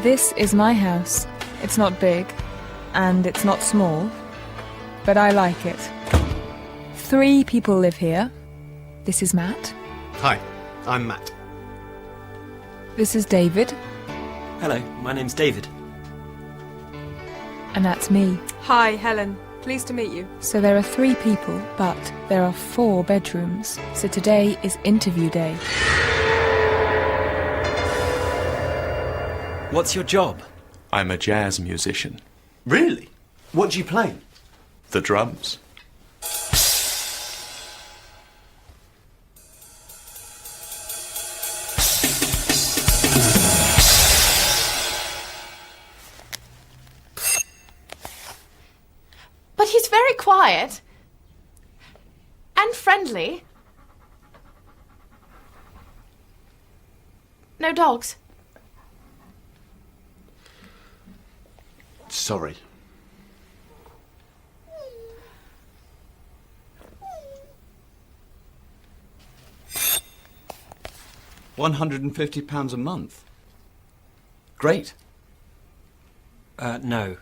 This is my house. It's not big, and it's not small, but I like it. 3 people live here. This is Matt. Hi, I'm Matt. This is David. Hello, my name's David. And that's me. Hi, Helen. Pleased to meet you. So there are 3 people, but there are 4 bedrooms. So today is interview day. What's your job? I'm a jazz musician. Really? What do you play? The drums. But he's very quiet. And friendly. No dogs. Sorry. £150 a month. Great. No.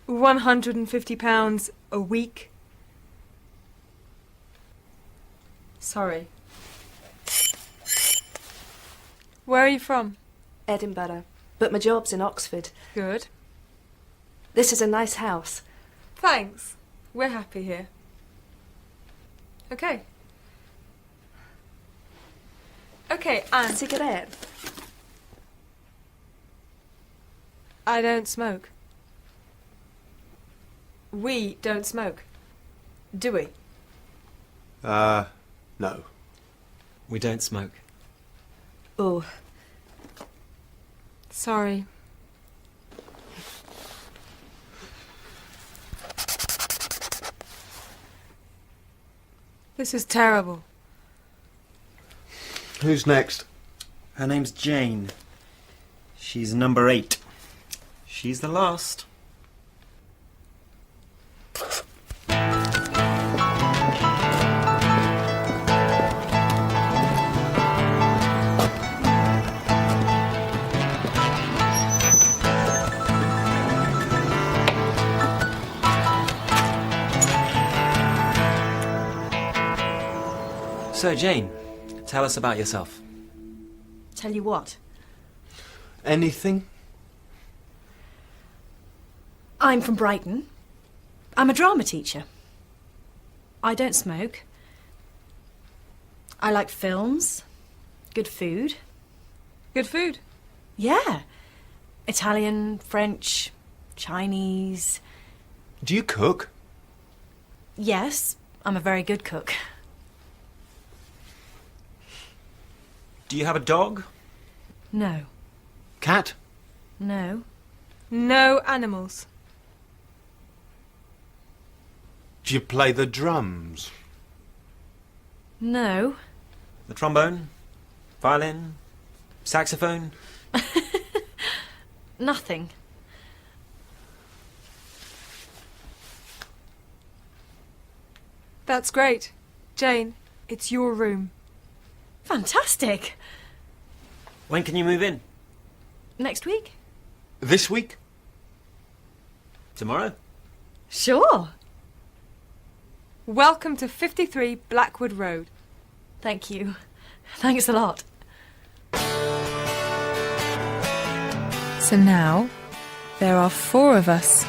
£150 a week. Sorry. Where are you from? Edinburgh, but my job's in Oxford. Good. This is a nice house. Thanks. We're happy here. Okay. Okay, and Cigarette. I don't smoke. We don't smoke. Do we? No. We don't smoke. Oh, Sorry. This is terrible. Who's next? Her name's Jane. She's number 8. She's the last. So, Jane, tell us about yourself. tell you what. Anything? I'm from Brighton. I'm a drama teacher. I don't smoke. I like films, good food. Good food. Yeah. Italian, French, Chinese. Do you cook? Yes, I'm a very good cook. Do you have a dog? No. Cat? No. No animals. Do you play the drums? No. The trombone? Violin? Saxophone? Nothing. That's great. Jane, it's your room. Fantastic. When can you move in? Next week? This week? Tomorrow? Sure. Welcome to 53 Blackwood Road. Thank you. Thanks a lot. So now, there are 4 of us.